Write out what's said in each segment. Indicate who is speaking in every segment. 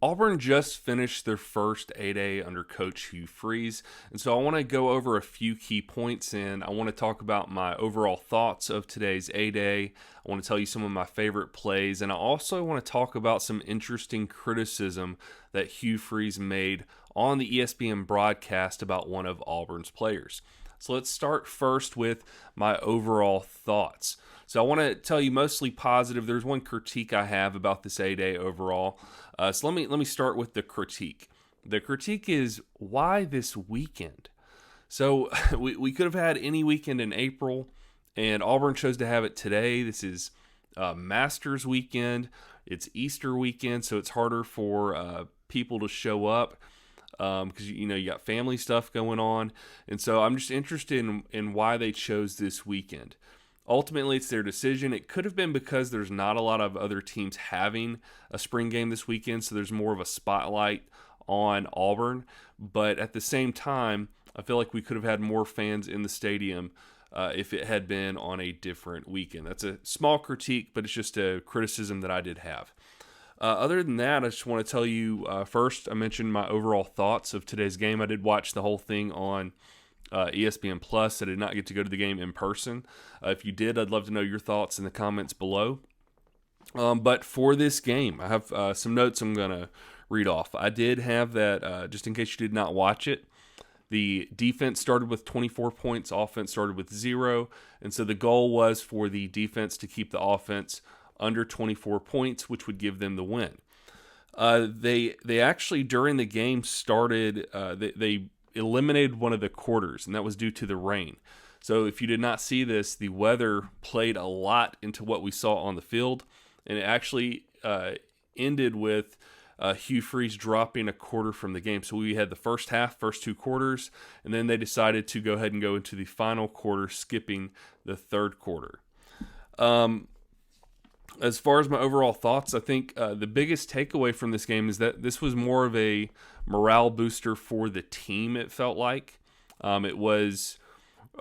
Speaker 1: Auburn just finished their first A-Day under Coach Hugh Freeze, and so I want to go over a few key points, and I want to talk about my overall thoughts of today's A-Day. I want to tell you some of my favorite plays, and I also want to talk about some interesting criticism that Hugh Freeze made on the ESPN broadcast about one of Auburn's players. So let's start first with my overall thoughts. So I want to tell you mostly positive. There's one critique I have about this A-Day overall. So let me start with the critique. The critique is, why this weekend? So we could have had any weekend in April, and Auburn chose to have it today. This is Masters weekend. It's Easter weekend, so it's harder for people to show up because you got family stuff going on. And so I'm just interested in why they chose this weekend. Ultimately, it's their decision. It could have been because there's not a lot of other teams having a spring game this weekend, so there's more of a spotlight on Auburn. But at the same time, I feel like we could have had more fans in the stadium if it had been on a different weekend. That's a small critique, but it's just a criticism that I did have. Other than that, I just want to tell you, first, I mentioned my overall thoughts of today's game. I did watch the whole thing on ESPN Plus. I did not get to go to the game in person. If you did, I'd love to know your thoughts in the comments below. But for this game, I have some notes I'm going to read off. I did have that, just in case you did not watch it, the defense started with 24 points, offense started with 0, and so the goal was for the defense to keep the offense under 24 points, which would give them the win. They actually, during the game, started, they eliminated one of the quarters, and that was due to the rain. So if you did not see this, the weather played a lot into what we saw on the field, and it actually ended with Hugh Freeze dropping a quarter from the game. So we had the first half, first 2 quarters, and then they decided to go ahead and go into the final quarter, skipping the third quarter. As far as my overall thoughts, I think the biggest takeaway from this game is that this was more of a morale booster for the team, it felt like. It was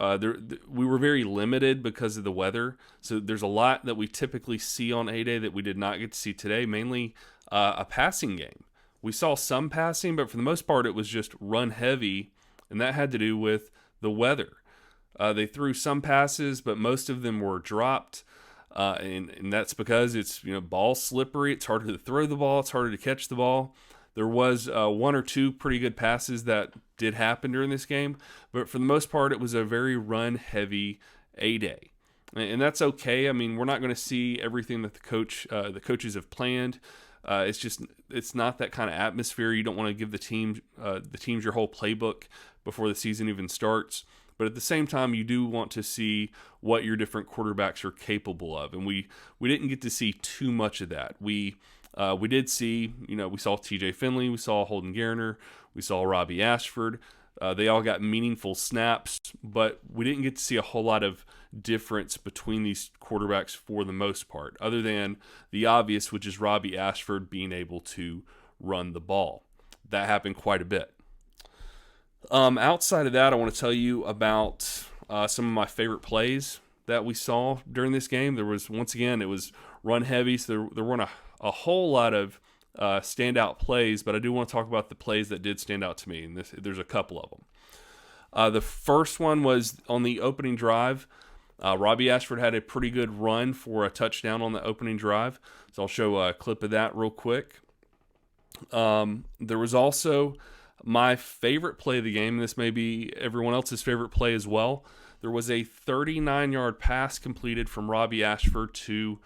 Speaker 1: we were very limited because of the weather, so there's a lot that we typically see on A-Day that we did not get to see today, mainly a passing game. We saw some passing, but for the most part it was just run heavy, and that had to do with the weather. They threw some passes, but most of them were dropped. And that's because it's ball slippery. It's harder to throw the ball. It's harder to catch the ball. There was 1 or 2 pretty good passes that did happen during this game, but for the most part, it was a very run-heavy A-Day, and that's okay. I mean, we're not going to see everything that the coaches have planned. It's not that kind of atmosphere. You don't want to give the teams your whole playbook before the season even starts. But at the same time, you do want to see what your different quarterbacks are capable of. And we didn't get to see too much of that. We did see, we saw TJ Finley, we saw Holden Garner, we saw Robbie Ashford. They all got meaningful snaps, but we didn't get to see a whole lot of difference between these quarterbacks for the most part, other than the obvious, which is Robbie Ashford being able to run the ball. That happened quite a bit. Outside of that, I want to tell you about some of my favorite plays that we saw during this game. There was, once again, it was run heavy, so there weren't a whole lot of standout plays, but I do want to talk about the plays that did stand out to me, and there's a couple of them. The first one was on the opening drive. Robbie Ashford had a pretty good run for a touchdown on the opening drive, so I'll show a clip of that real quick. There was also my favorite play of the game, and this may be everyone else's favorite play as well. There was a 39-yard pass completed from Robbie Ashford to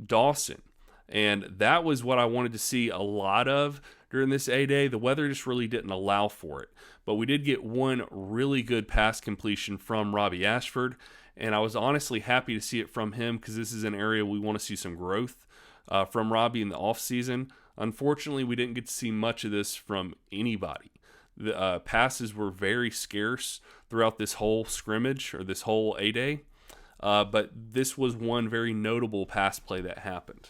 Speaker 1: Dawson, and that was what I wanted to see a lot of during this A-Day. The weather just really didn't allow for it, but we did get one really good pass completion from Robbie Ashford, and I was honestly happy to see it from him because this is an area we want to see some growth from Robbie in the offseason. Unfortunately, we didn't get to see much of this from anybody. The passes were very scarce throughout this whole scrimmage or this whole A-Day, but this was one very notable pass play that happened.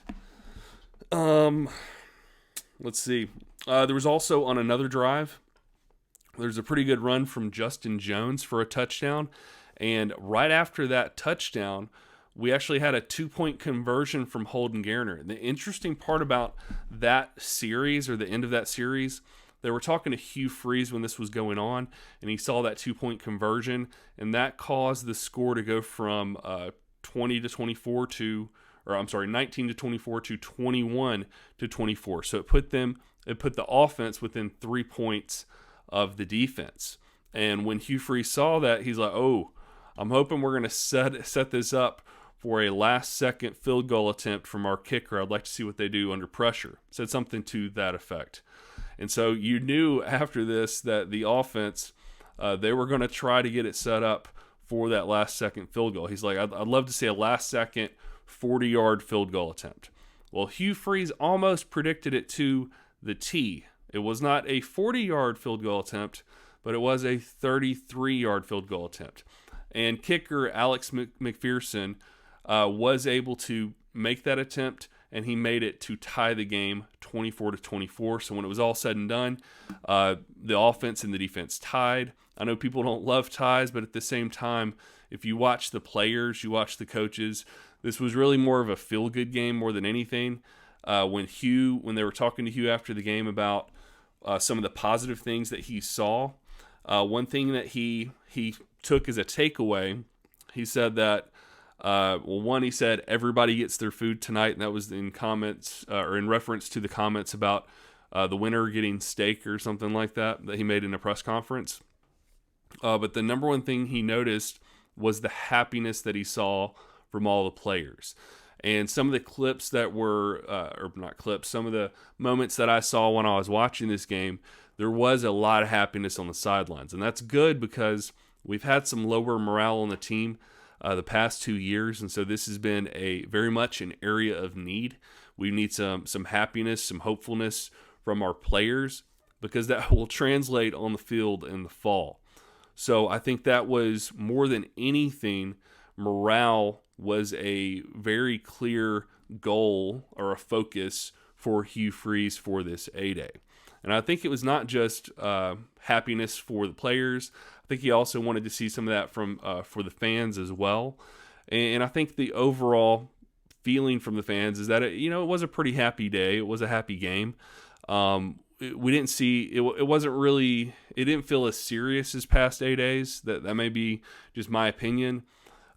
Speaker 1: Let's see. There was also on another drive, there's a pretty good run from Justin Jones for a touchdown, and right after that touchdown we actually had a 2-point conversion from Holden Garner. The interesting part about that series, or the end of that series, they were talking to Hugh Freeze when this was going on, and he saw that 2-point conversion, and that caused the score to go from 19 to 24 to 21 to 24. So it put the offense within 3 points of the defense. And when Hugh Freeze saw that, he's like, "Oh, I'm hoping we're going to set this up for a last-second field goal attempt from our kicker. I'd like to see what they do under pressure." Said something to that effect. And so you knew after this that the offense, they were going to try to get it set up for that last-second field goal. He's like, I'd love to see a last-second 40-yard field goal attempt. Well, Hugh Freeze almost predicted it to the T. It was not a 40-yard field goal attempt, but it was a 33-yard field goal attempt. And kicker Alex McPherson was able to make that attempt, and he made it to tie the game 24 to 24. So when it was all said and done, the offense and the defense tied. I know people don't love ties, but at the same time, if you watch the players, you watch the coaches, this was really more of a feel-good game more than anything. When they were talking to Hugh after the game about some of the positive things that he saw, one thing that he took as a takeaway, he said that, he said everybody gets their food tonight, and that was in comments or in reference to the comments about the winner getting steak or something like that he made in a press conference. But the number one thing he noticed was the happiness that he saw from all the players. And some of the clips that were, some of the moments that I saw when I was watching this game, there was a lot of happiness on the sidelines. And that's good because we've had some lower morale on the team the past 2 years. And so this has been very much an area of need. We need some happiness, some hopefulness from our players, because that will translate on the field in the fall. So I think that was more than anything, morale was a very clear goal or a focus for Hugh Freeze for this A-Day. And I think it was not just happiness for the players. I think he also wanted to see some of that from for the fans as well. And I think the overall feeling from the fans is that it was a pretty happy day. It was a happy game. We didn't see it. It didn't feel as serious as past A-Days. That may be just my opinion.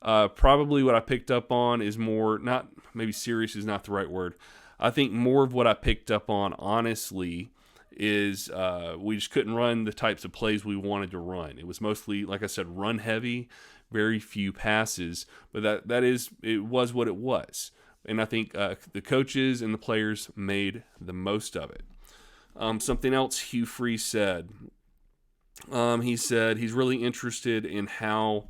Speaker 1: Probably what I picked up on is maybe serious is not the right word. I think more of what I picked up on, honestly, is we just couldn't run the types of plays we wanted to run. It was mostly, like I said, run heavy, very few passes, but it was what it was. And I think the coaches and the players made the most of it. Something else Hugh Freeze said. He said he's really interested in how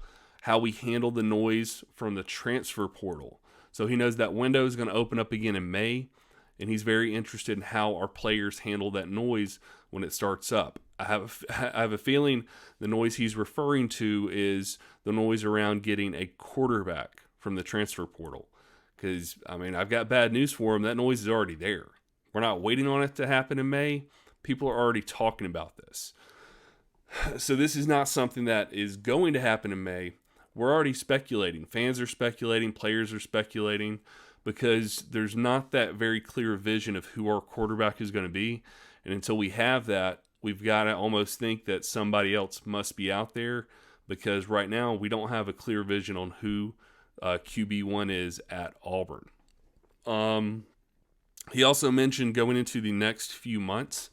Speaker 1: we handle the noise from the transfer portal. So he knows that window is going to open up again in May, and he's very interested in how our players handle that noise when it starts up. I have a feeling the noise he's referring to is the noise around getting a quarterback from the transfer portal. Because, I've got bad news for him. That noise is already there. We're not waiting on it to happen in May. People are already talking about this. So this is not something that is going to happen in May. We're already speculating. Fans are speculating. Players are speculating because there's not that very clear vision of who our quarterback is going to be. And until we have that, we've got to almost think that somebody else must be out there, because right now we don't have a clear vision on who QB1 is at Auburn. He also mentioned going into the next few months.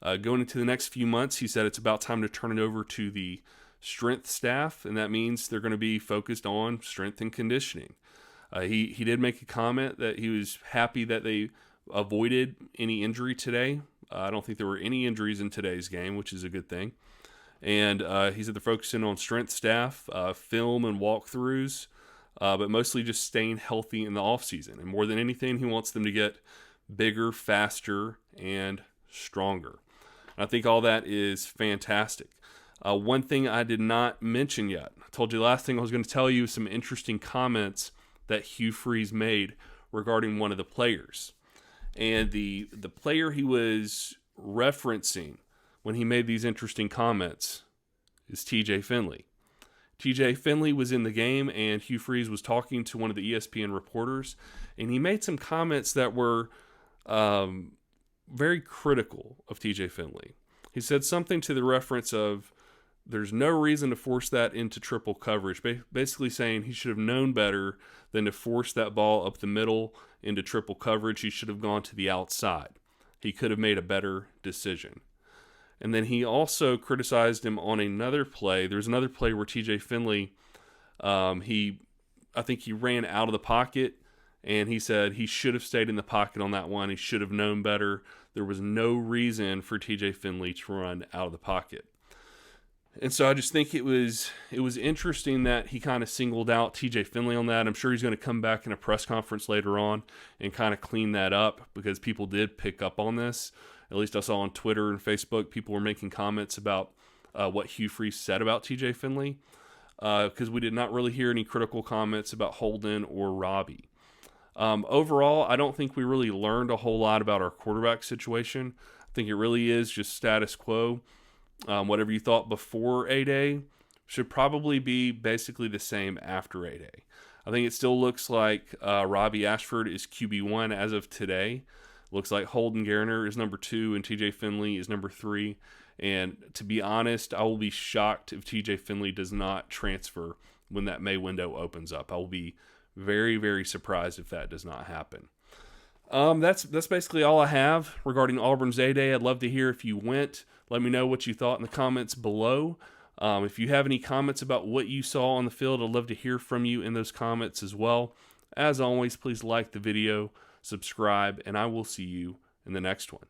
Speaker 1: He said it's about time to turn it over to the strength staff, and that means they're going to be focused on strength and conditioning. He did make a comment that he was happy that they avoided any injury today. I don't think there were any injuries in today's game, which is a good thing. And he said they're focusing on strength staff, film and walkthroughs, but mostly just staying healthy in the offseason. And more than anything, he wants them to get bigger, faster, and stronger. And I think all that is fantastic. One thing I did not mention yet, I told you the last thing I was going to tell you some interesting comments that Hugh Freeze made regarding one of the players. And the player he was referencing when he made these interesting comments is TJ Finley. TJ Finley was in the game, and Hugh Freeze was talking to one of the ESPN reporters, and he made some comments that were very critical of TJ Finley. He said something to the reference of, there's no reason to force that into triple coverage, basically saying he should have known better than to force that ball up the middle into triple coverage. He should have gone to the outside. He could have made a better decision. And then he also criticized him on another play. There's another play where TJ Finley, I think he ran out of the pocket, and he said he should have stayed in the pocket on that one. He should have known better. There was no reason for TJ Finley to run out of the pocket. And so I just think it was interesting that he kind of singled out TJ Finley on that. I'm sure he's going to come back in a press conference later on and kind of clean that up, because people did pick up on this. At least I saw on Twitter and Facebook, people were making comments about what Hugh Freeze said about TJ Finley, because we did not really hear any critical comments about Holden or Robbie. Overall, I don't think we really learned a whole lot about our quarterback situation. I think it really is just status quo. Whatever you thought before A-Day should probably be basically the same after A-Day. I think it still looks like Robbie Ashford is QB1 as of today. Looks like Holden Garner is number 2 and TJ Finley is number 3. And to be honest, I will be shocked if TJ Finley does not transfer when that May window opens up. I will be very, very surprised if that does not happen. That's basically all I have regarding Auburn's A-Day. I'd love to hear if you went. Let me know what you thought in the comments below. If you have any comments about what you saw on the field, I'd love to hear from you in those comments as well. As always, please like the video, subscribe, and I will see you in the next one.